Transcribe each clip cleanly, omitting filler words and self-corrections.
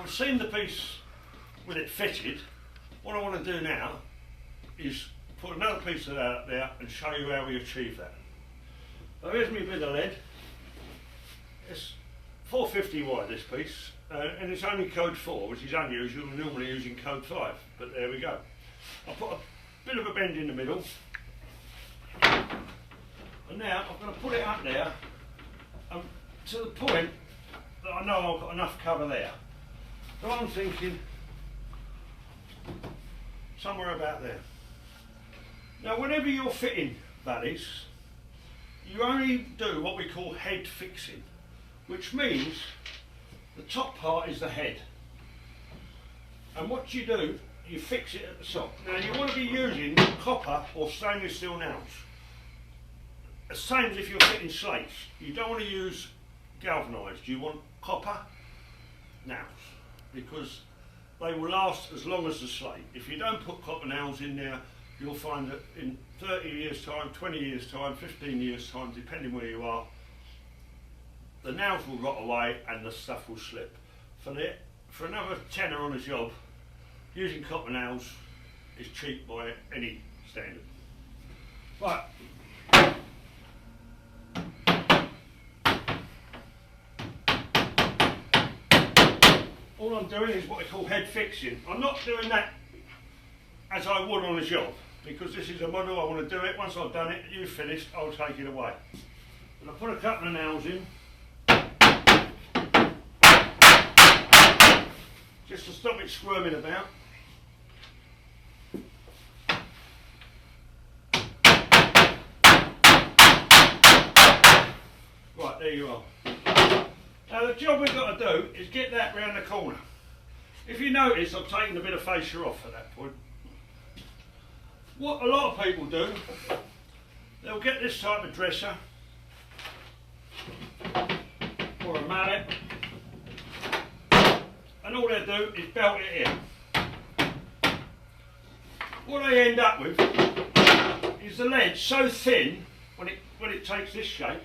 I've seen the piece with it fitted. What I want to do now is put another piece of that up there and show you how we achieve that. So here's my bit of lead. It's 450 wide, this piece, and it's only code 4, which is unusual. We're normally using code 5, but there we go. I'll put a bit of a bend in the middle, and now I'm going to put it up there to the point that I know I've got enough cover there. So I'm thinking somewhere about there. Now whenever you're fitting valleys, you only do what we call head fixing, which means the top part is the head. And what you do, you fix it at the top. Now you want to be using copper or stainless steel nails. The same as if you're fitting slates. You don't want to use galvanised, you want copper nails, because they will last as long as the slate. If you don't put copper nails in there, you'll find that in 30 years time, 20 years time, 15 years time, depending where you are, the nails will rot away and the stuff will slip. For another tenner on a job, using copper nails is cheap by any standard. Right. All I'm doing is what I call head fixing. I'm not doing that as I would on a job, because this is a model, I want to do it. Once I've done it, you've finished, I'll take it away. And I put a couple of nails in, just to stop it squirming about. Right, there you are. Now the job we've got to do is get that round the corner. If you notice, I've taken a bit of fascia off at that point. What a lot of people do, they'll get this type of dresser or a mallet, and all they do is belt it in. What they end up with is the lead so thin when it takes this shape.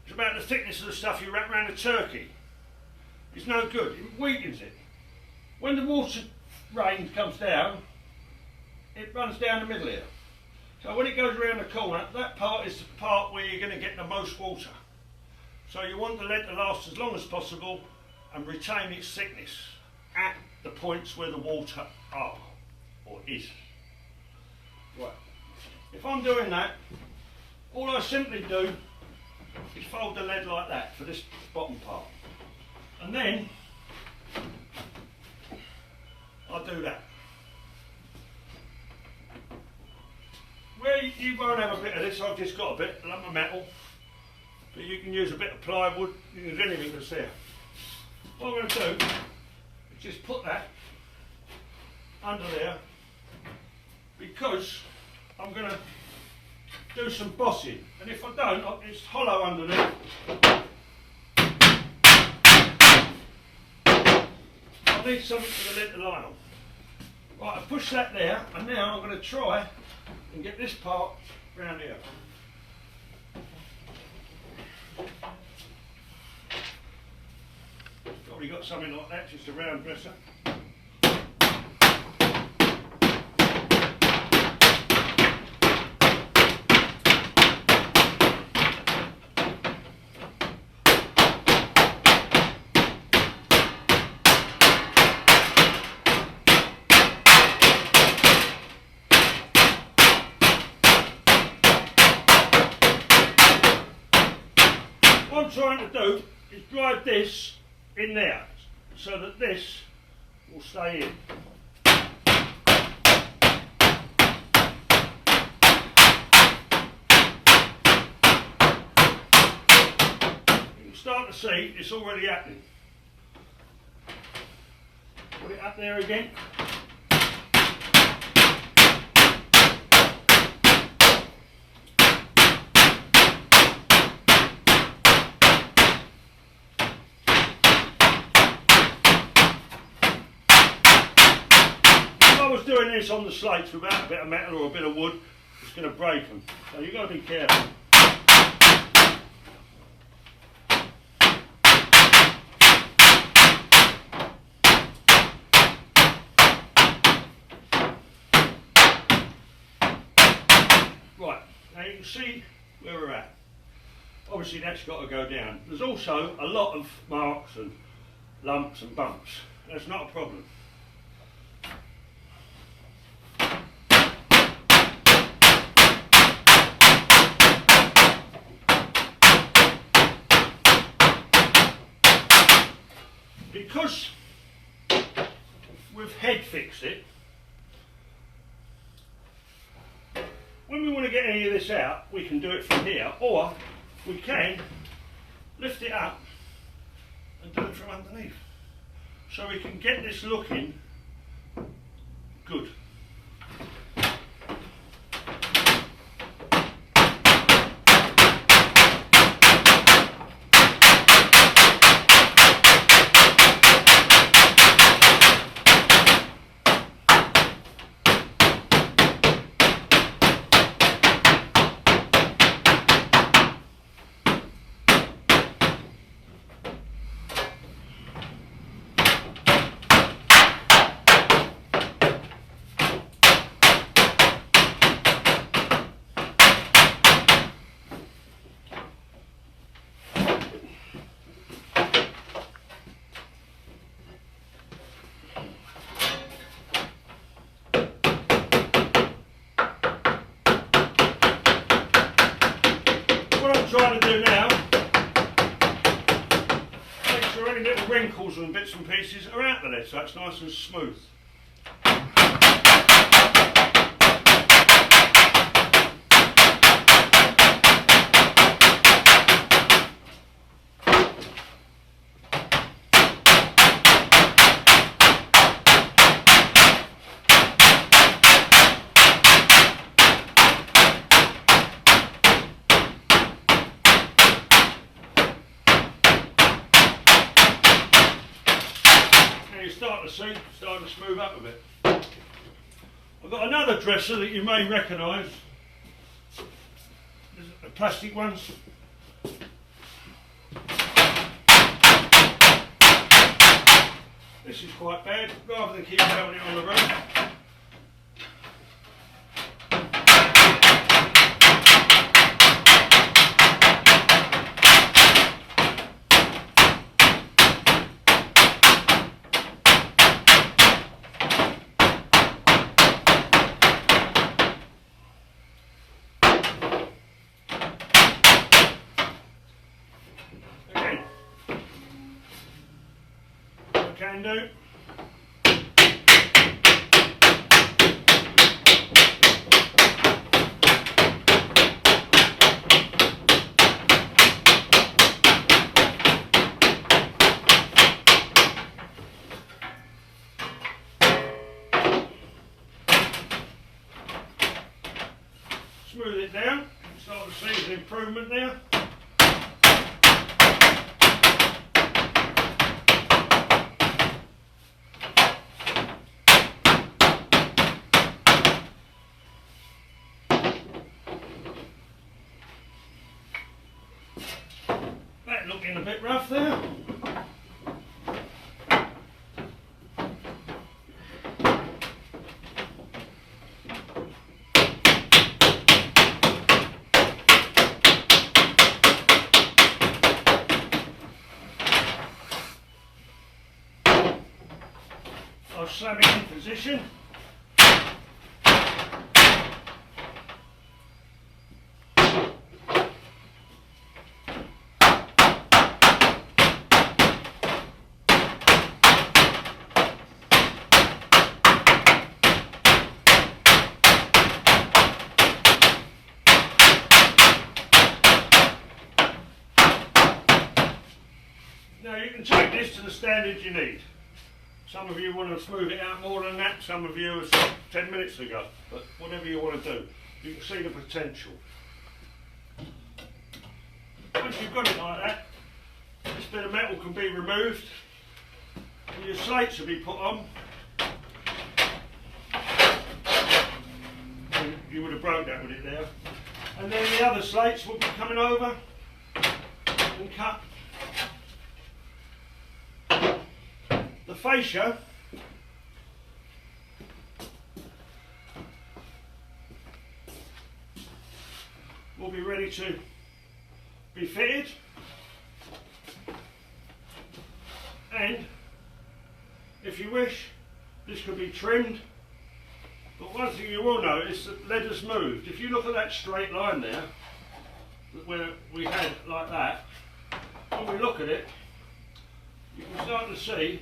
It's about the thickness of the stuff you wrap around a turkey. It's no good, it weakens it. When the water rain comes down, it runs down the middle here. So when it goes around the corner, that part is the part where you're going to get the most water. So you want the lead to last as long as possible and retain its thickness at the points where the water are, or is. Right. If I'm doing that, all I simply do is fold the lead like that for this bottom part, and then I do that. Where you won't have a bit of this, I've just got a bit, a lump of metal, but you can use a bit of plywood, you can use anything that's there. What I'm going to do is just put that under there, because I'm going to do some bossing, and if I don't, it's hollow underneath. I need something for the lead to lie on. Right, I push that there, and now I'm going to try and get this part round here. Probably got something like that, just a round dresser. What I'm trying to do is drive this in there so that this will stay in. You can start to see it's already happening. Put it up there again. Doing this on the slates without a bit of metal or a bit of wood, it's going to break them. So you've got to be careful. Now you can see where we're at. Obviously that's got to go down. There's also a lot of marks and lumps and bumps. That's not a problem. Because we've head fixed it, when we want to get any of this out, we can do it from here, or we can lift it up and do it from underneath. So we can get this looking good. What I'm trying to do now, make sure any little wrinkles and bits and pieces are out of there, so it's nice and smooth. Starting to smooth up a bit. I've got another dresser that you may recognise. The plastic ones. This is quite bad, rather than keep pelting it on the roof. Can do. Smooth it down, start to see the improvement there. Looking a bit rough there. I'll slam it in position. Now you can take this to the standard you need. Some of you want to smooth it out more than that, some of you are 10 minutes ago, but whatever you want to do, you can see the potential. Once you've got it like that, this bit of metal can be removed and your slates will be put on. You would have broke that with it there. And then the other slates will be coming over and cut. The fascia to be fitted, and if you wish, this could be trimmed. But one thing you will notice that lead has moved. If you look at that straight line there, where we had like that, when we look at it, you can start to see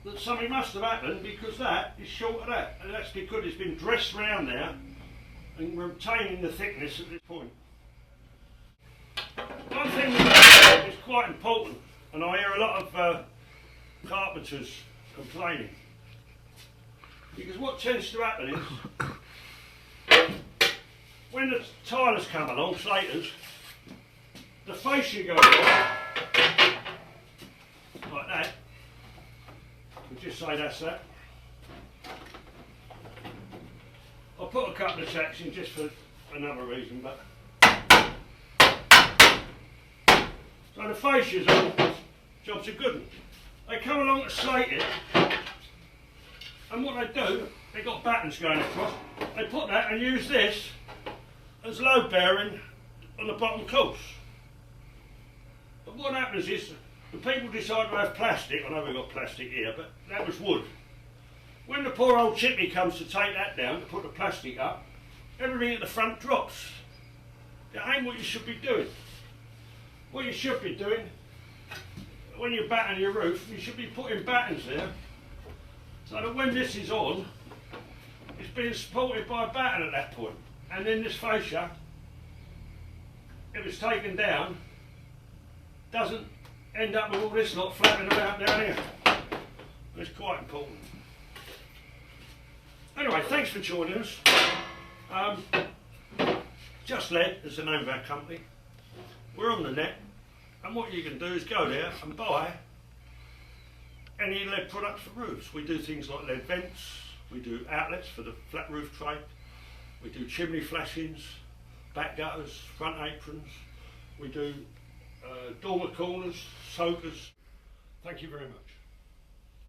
that something must have happened, because that is short of that, and that's because it's been dressed round there and retaining the thickness at this point. One thing that is quite important, and I hear a lot of carpenters complaining, because what tends to happen is when the tilers come along, slaters, the fascia goes on like that. We'll just say that's that. I'll put a couple of tacks in just for another reason, but so the fascia's on, job's a good one. They come along to slate it, and what they do, they've got battens going across, they put that and use this as load bearing on the bottom course. But what happens is, the people decide to have plastic. I know we've got plastic here, but that was wood. When the poor old chippy comes to take that down, to put the plastic up, everything at the front drops. That ain't what you should be doing. What you should be doing, when you batten your roof, you should be putting battens there, so that when this is on, it's being supported by a batten at that point. And then this fascia, if it's taken down, doesn't end up with all this lot flapping about down here. It's quite important. Anyway, thanks for joining us. Just Lead is the name of our company. We're on the net, and what you can do is go there and buy any lead products for roofs. We do things like lead vents, we do outlets for the flat roof tray, we do chimney flashings, back gutters, front aprons, we do dormer corners, soakers. Thank you very much.